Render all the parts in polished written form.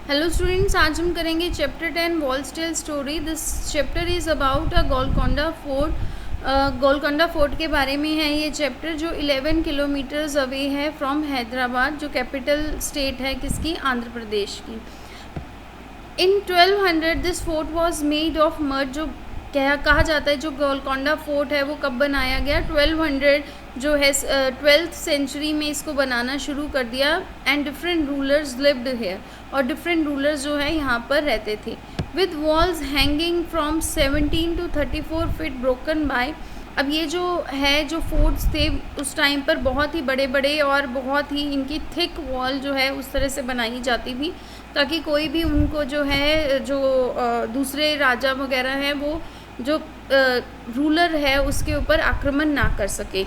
Hello students, आज हम करेंगे chapter 10 walls tell story. This chapter is about a Golconda fort. Golconda fort के बारे में है ये चैप्टर, जो 11 किलोमीटर्स अवे है फ्रॉम हैदराबाद, जो कैपिटल स्टेट है किसकी, आंध्र प्रदेश की। In 1200 this fort was made of mud. जो कहा जाता है जो गोलकोंडा फोर्ट है वो कब बनाया गया, 1200 जो है 12th सेंचुरी में इसको बनाना शुरू कर दिया। And different rulers lived here, और डिफरेंट रूलर्स जो है यहाँ पर रहते थे। With walls hanging from 17 to 34 feet broken bye. अब ये जो है जो फोर्ट्स थे उस टाइम पर बहुत ही बड़े बड़े और बहुत ही इनकी थिक वॉल जो है उस तरह से बनाई जाती थी ताकि कोई भी उनको जो है जो दूसरे राजा वगैरह हैं वो जो रूलर है उसके ऊपर आक्रमण ना कर सके।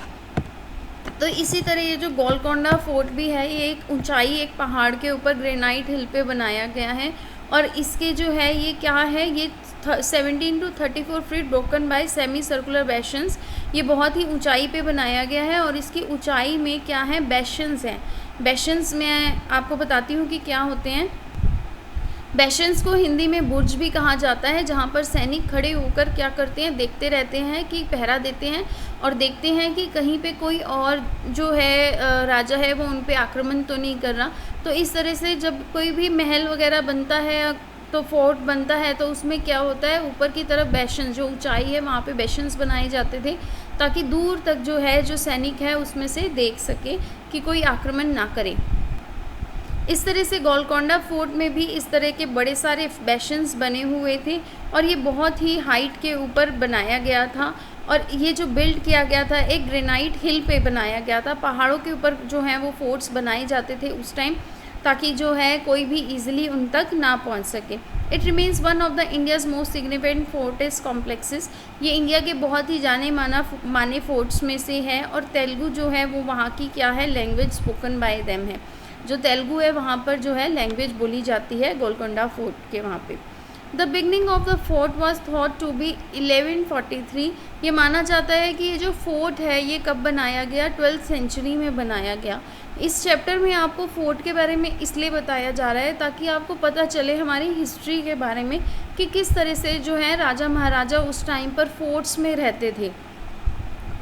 तो इसी तरह ये जो गोलकोंडा फोर्ट भी है ये एक ऊंचाई, एक पहाड़ के ऊपर ग्रेनाइट हिल पे बनाया गया है। और इसके जो है ये क्या है, ये 17 to 34 feet broken by semi circular bastions. ये बहुत ही ऊंचाई पे बनाया गया है और इसकी ऊंचाई में क्या है, बेशंस हैं। बेशंस मैं आपको बताती हूँ कि क्या होते हैं। बेशंस को हिंदी में बुर्ज भी कहा जाता है, जहाँ पर सैनिक खड़े होकर क्या करते हैं, देखते रहते हैं कि पहरा देते हैं और देखते हैं कि कहीं पे कोई और जो है राजा है वो उन पे आक्रमण तो नहीं कर रहा। तो इस तरह से जब कोई भी महल वगैरह बनता है तो फोर्ट बनता है तो उसमें क्या होता है, ऊपर की तरफ बेशंस, जो ऊंचाई है वहाँ पे बेशंस बनाए जाते थे ताकि दूर तक जो है जो सैनिक है उसमें से देख सके कि कोई आक्रमण ना करे। इस तरह से गोलकोंडा फोर्ट में भी इस तरह के बड़े सारे बेशंस बने हुए थे और ये बहुत ही हाइट के ऊपर बनाया गया था। और ये जो बिल्ड किया गया था एक ग्रेनाइट हिल पे बनाया गया था। पहाड़ों के ऊपर जो है वो फोर्ट्स बनाए जाते थे उस टाइम ताकि जो है कोई भी ईजिली उन तक ना पहुंच सके। It remains one of the India's most significant fortress complexes. ये इंडिया के बहुत ही जाने माने फोर्ट्स में से है। और तेलुगु जो है वो वहाँ की क्या है, लैंग्वेज स्पोकन बाय देम है। जो तेलुगु है वहाँ पर जो है लैंग्वेज बोली जाती है गोलकोंडा फोर्ट के वहाँ पे। The beginning of the fort was thought to be 1143। ये माना जाता है कि ये जो फोर्ट है ये कब बनाया गया, 12th सेंचुरी में बनाया गया। इस चैप्टर में आपको फोर्ट के बारे में इसलिए बताया जा रहा है ताकि आपको पता चले हमारी हिस्ट्री के बारे में कि किस तरह से जो है राजा महाराजा उस टाइम पर फोर्ट्स में रहते थे।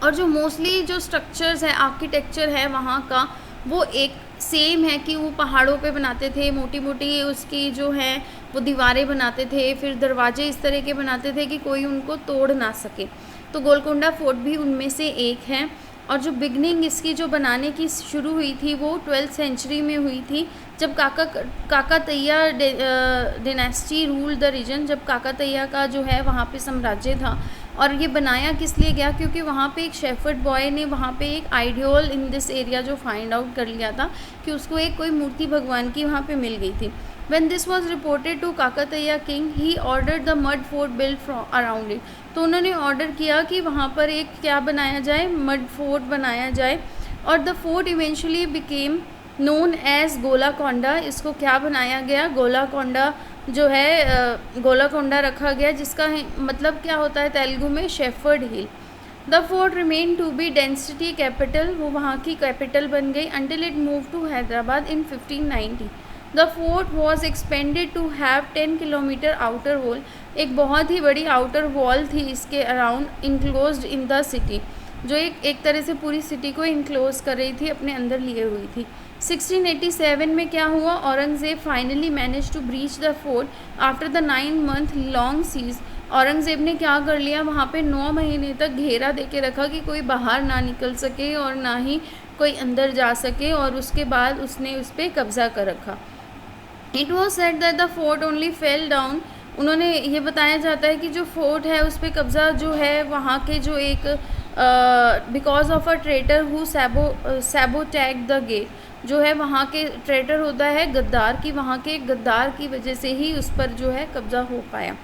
और जो मोस्टली जो स्ट्रक्चर्स है, आर्किटेक्चर है वहाँ का, वो एक सेम है कि वो पहाड़ों पे बनाते थे, मोटी मोटी उसकी जो है वो दीवारें बनाते थे, फिर दरवाजे इस तरह के बनाते थे कि कोई उनको तोड़ ना सके। तो गोलकोंडा फोर्ट भी उनमें से एक है। और जो बिगनिंग इसकी जो बनाने की शुरू हुई थी वो 12th सेंचुरी में हुई थी, जब काकातैया डिनेस्टी रूल द रीजन। जब काकातैया का जो है वहाँ पे साम्राज्य था। और ये बनाया किस लिए गया, क्योंकि वहाँ पे एक शेफर्ड बॉय ने वहाँ पे एक आइडियल इन दिस एरिया जो फाइंड आउट कर लिया था कि उसको एक कोई मूर्ति भगवान की वहाँ पे मिल गई थी। When this was reported to Kakatiya king, he ordered the mud fort built around it। तो उन्होंने ऑर्डर किया कि वहाँ पर एक क्या बनाया जाए, मड फोर्ट बनाया जाए। और the fort eventually became known as Golconda. इसको क्या बनाया गया, गोलाकोंडा जो है गोलाकोंडा रखा गया, जिसका मतलब क्या होता है तेलुगु में, shepherd hill. The fort remain to be density capital. वो वहाँ की कैपिटल बन गई until it move to Hyderabad in 1590। The fort was expanded to have 10 kilometre outer wall. एक बहुत ही बड़ी आउटर वॉल थी इसके around, enclosed in the city, जो एक तरह से पूरी सिटी को इनक्लोज कर रही थी, अपने अंदर लिए हुई थी। 1687 में क्या हुआ, Aurangzeb finally manage to breach the fort after the 9 month long siege. Aurangzeb ने क्या कर लिया, वहाँ पे 9 महीने तक घेरा दे के रखा कि कोई बाहर ना निकल सके और ना ही कोई अंदर जा सके, और उसके बाद उसने उस पर कब्ज़ा कर रखा। It was said that the fort only fell down. उन्होंने ये बताया जाता है कि जो फोर्ट है उस पर कब्ज़ा जो है वहाँ के जो एक because of a traitor who sabotage the gate, जो है वहाँ के ट्रेटर होता है गद्दार की, वहाँ के गद्दार की वजह से ही उस पर जो है कब्ज़ा हो पाया।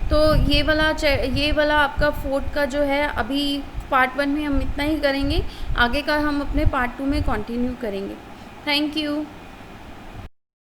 तो ये वाला आपका फोर्ट का जो है अभी पार्ट 1 में हम इतना ही करेंगे, आगे का हम अपने पार्ट 2 में कंटिन्यू करेंगे। Thank you.